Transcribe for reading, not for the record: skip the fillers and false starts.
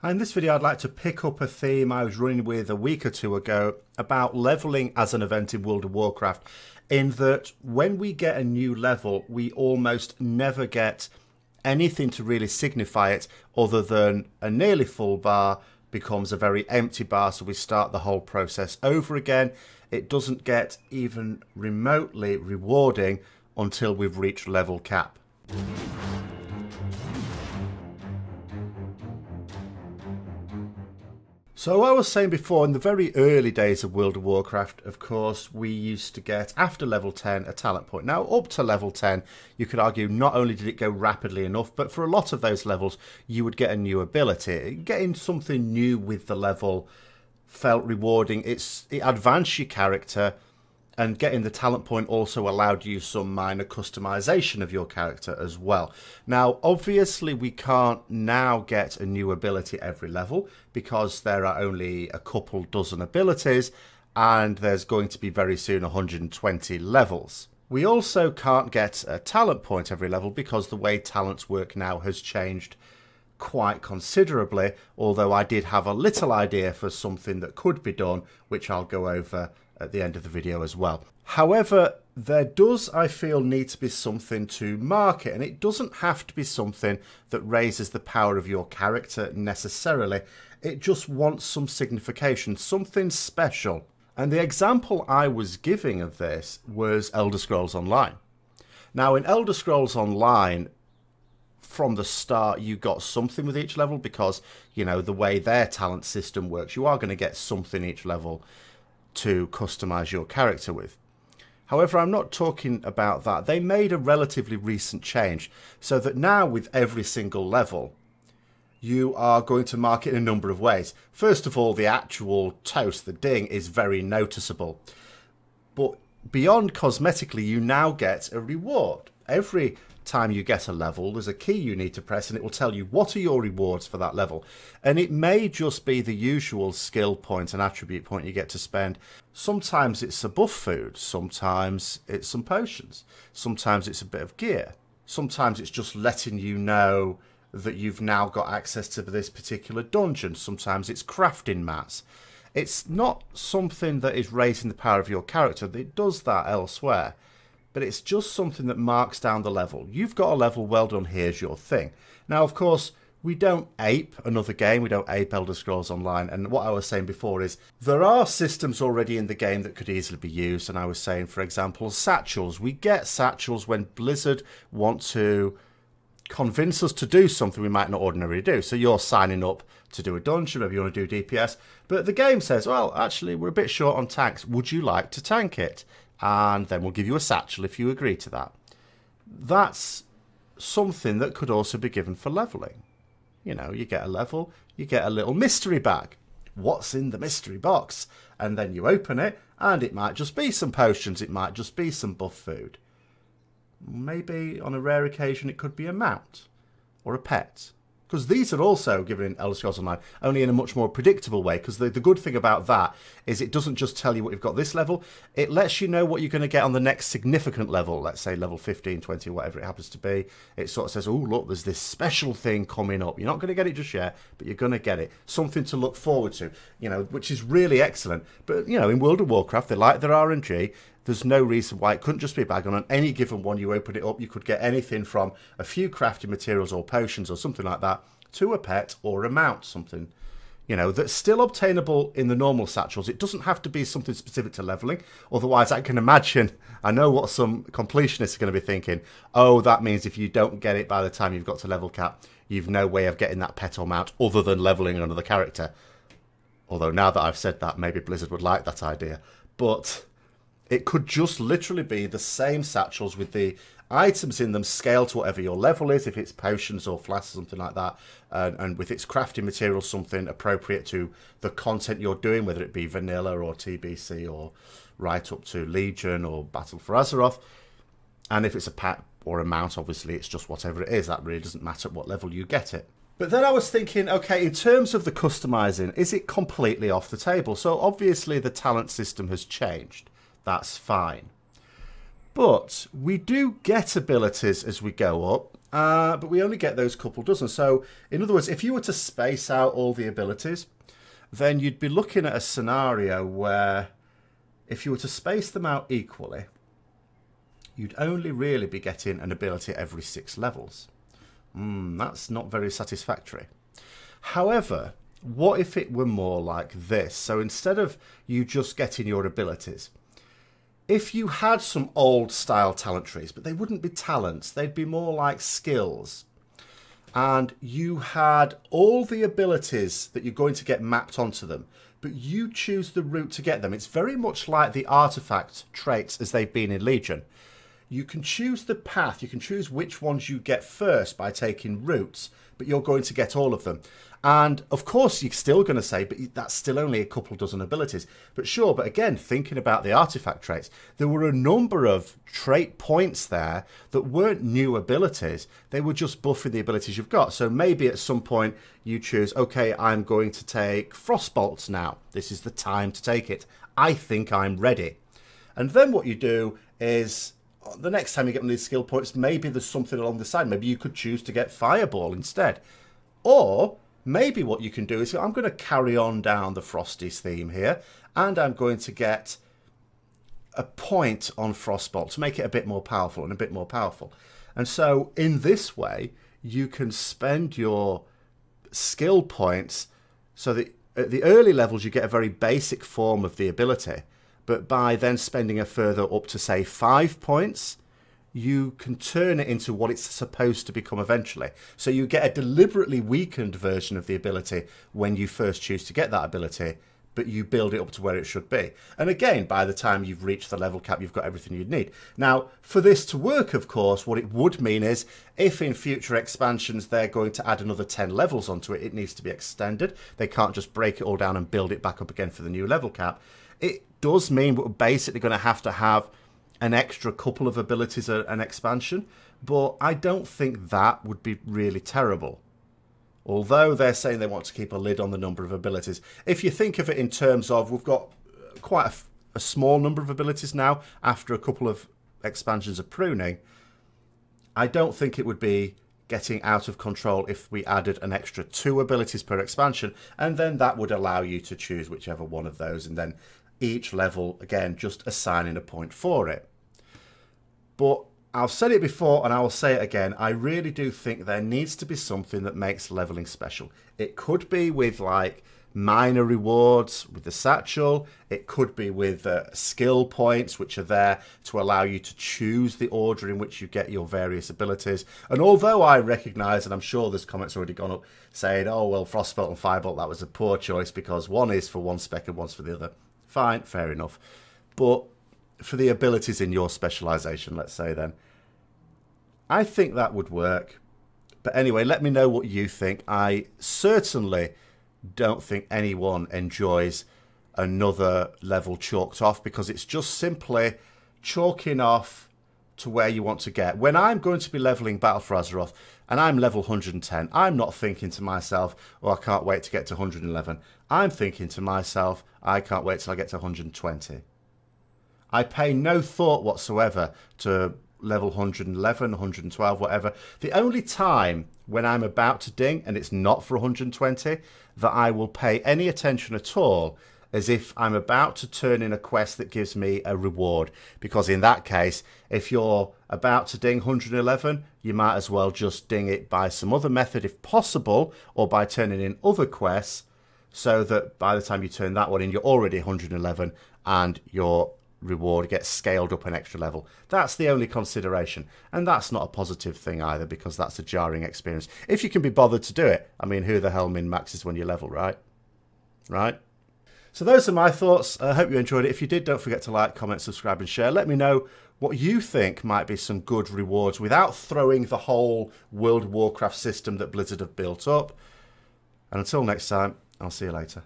In this video, I'd like to pick up a theme I was running with a week or two ago about leveling as an event in World of Warcraft, in that when we get a new level, we almost never get anything to really signify it other than a nearly full bar becomes a very empty bar, so we start the whole process over again. It doesn't get even remotely rewarding until we've reached level cap. So I was saying before, in the very early days of World of Warcraft, of course, we used to get, after level 10, a talent point. Now, up to level 10, you could argue not only did it go rapidly enough, but for a lot of those levels, you would get a new ability. Getting something new with the level felt rewarding. It advanced your character, and getting the talent point also allowed you some minor customization of your character as well. Now, obviously, we can't now get a new ability every level because there are only a couple dozen abilities, and there's going to be very soon 120 levels. We also can't get a talent point every level because the way talents work now has changed quite considerably, although I did have a little idea for something that could be done, which I'll go over at the end of the video as well. However, there does, I feel, need to be something to mark it, and it doesn't have to be something that raises the power of your character necessarily. It just wants some signification, something special. And the example I was giving of this was Elder Scrolls Online. Now, in Elder Scrolls Online, from the start, you got something with each level because, you know, the way their talent system works, you are going to get something each level to customize your character with. However, I'm not talking about that. They made a relatively recent change so that now with every single level, you are going to mark it in a number of ways. First of all, the actual toast, the ding, is very noticeable. But beyond cosmetically, you now get a reward. Every time you get a level, there's a key you need to press and it will tell you what are your rewards for that level. And it may just be the usual skill point and attribute point you get to spend. Sometimes it's a buff food, sometimes it's some potions, sometimes it's a bit of gear, sometimes it's just letting you know that you've now got access to this particular dungeon, sometimes it's crafting mats. It's not something that is raising the power of your character. It does that elsewhere, but it's just something that marks down the level. You've got a level, well done, here's your thing. Now, of course, we don't ape another game, we don't ape Elder Scrolls Online, and what I was saying before is there are systems already in the game that could easily be used, and I was saying, for example, satchels. We get satchels when Blizzard want to convince us to do something we might not ordinarily do. So you're signing up to do a dungeon, maybe you want to do DPS, but the game says, well, actually, we're a bit short on tanks. Would you like to tank it? And then we'll give you a satchel if you agree to that. That's something that could also be given for leveling. You know, you get a level, you get a little mystery bag. What's in the mystery box? And then you open it, and it might just be some potions, it might just be some buff food. Maybe on a rare occasion it could be a mount or a pet. Because these are also given in Elder Scrolls Online, only in a much more predictable way. Because the good thing about that is it doesn't just tell you what you've got this level. It lets you know what you're going to get on the next significant level. Let's say level 15, 20, whatever it happens to be. It sort of says, oh, look, there's this special thing coming up. You're not going to get it just yet, but you're going to get it. Something to look forward to, you know, which is really excellent. But, you know, in World of Warcraft, they like their RNG. There's no reason why it couldn't just be a bag. And on any given one, you open it up, you could get anything from a few crafting materials or potions or something like that to a pet or a mount, something, you know, that's still obtainable in the normal satchels. It doesn't have to be something specific to leveling. Otherwise, I can imagine, I know what some completionists are going to be thinking. Oh, that means if you don't get it by the time you've got to level cap, you've no way of getting that pet or mount other than leveling another character. Although now that I've said that, maybe Blizzard would like that idea. But it could just literally be the same satchels with the items in them scaled to whatever your level is, if it's potions or flasks or something like that, and with its crafting materials, something appropriate to the content you're doing, whether it be vanilla or TBC or right up to Legion or Battle for Azeroth. And if it's a pet or a mount, obviously it's just whatever it is. That really doesn't matter at what level you get it. But then I was thinking, okay, in terms of the customizing, is it completely off the table? So obviously the talent system has changed. That's fine. But we do get abilities as we go up, But we only get those couple dozen. So, in other words, if you were to space out all the abilities, then you'd be looking at a scenario where if you were to space them out equally, you'd only really be getting an ability every 6 levels. That's not very satisfactory. However, what if it were more like this? So instead of you just getting your abilities, if you had some old style talent trees, but they wouldn't be talents, they'd be more like skills, and you had all the abilities that you're going to get mapped onto them, but you choose the route to get them. It's very much like the artifact traits as they've been in Legion. You can choose the path, you can choose which ones you get first by taking routes, but you're going to get all of them. And of course you're still going to say, but that's still only a couple dozen abilities. But sure, but again, thinking about the artifact traits, there were a number of trait points there that weren't new abilities. They were just buffing the abilities you've got. So maybe at some point you choose, okay, I'm going to take Frostbolts now. This is the time to take it. I think I'm ready. And then what you do is, the next time you get one of these skill points, maybe there's something along the side. Maybe you could choose to get Fireball instead. Or maybe what you can do is, I'm going to carry on down the Frosties theme here, and I'm going to get a point on Frostbolt to make it a bit more powerful and a bit more powerful. And so in this way, you can spend your skill points so that at the early levels you get a very basic form of the ability, but by then spending a further up to, say, 5 points, you can turn it into what it's supposed to become eventually. So you get a deliberately weakened version of the ability when you first choose to get that ability, but you build it up to where it should be. And again, by the time you've reached the level cap, you've got everything you'd need. Now, for this to work, of course, what it would mean is, if in future expansions they're going to add another 10 levels onto it, it needs to be extended. They can't just break it all down and build it back up again for the new level cap. It does mean we're basically going to have an extra couple of abilities an expansion, but I don't think that would be really terrible. Although they're saying they want to keep a lid on the number of abilities. If you think of it in terms of, we've got quite a small number of abilities now after a couple of expansions of pruning, I don't think it would be getting out of control if we added an extra 2 abilities per expansion, and then that would allow you to choose whichever one of those, and then each level, again, just assigning a point for it. But I've said it before and I will say it again, I really do think there needs to be something that makes leveling special. It could be with like minor rewards with the satchel, it could be with skill points which are there to allow you to choose the order in which you get your various abilities. And although I recognise, and I'm sure there's comments already gone up saying, oh well, Frostbolt and Firebolt, that was a poor choice because one is for one spec and one's for the other. Fine, fair enough. But for the abilities in your specialisation, let's say then, I think that would work. But anyway, let me know what you think. I certainly don't think anyone enjoys another level chalked off, because it's just simply chalking off to where you want to get. When I'm going to be levelling Battle for Azeroth and I'm level 110, I'm not thinking to myself, oh, I can't wait to get to 111. I'm thinking to myself, I can't wait till I get to 120. I pay no thought whatsoever to level 111, 112, whatever. The only time when I'm about to ding, and it's not for 120, that I will pay any attention at all, as if I'm about to turn in a quest that gives me a reward. Because in that case, if you're about to ding 111, you might as well just ding it by some other method if possible, or by turning in other quests, so that by the time you turn that one in, you're already 111 and your reward gets scaled up an extra level. That's the only consideration, and that's not a positive thing either, because that's a jarring experience. If you can be bothered to do it, I mean, who the hell min-maxes when you level, right? Right? So those are my thoughts. I hope you enjoyed it. If you did, don't forget to like, comment, subscribe and share. Let me know what you think might be some good rewards without throwing the whole World of Warcraft system that Blizzard have built up. And until next time, I'll see you later.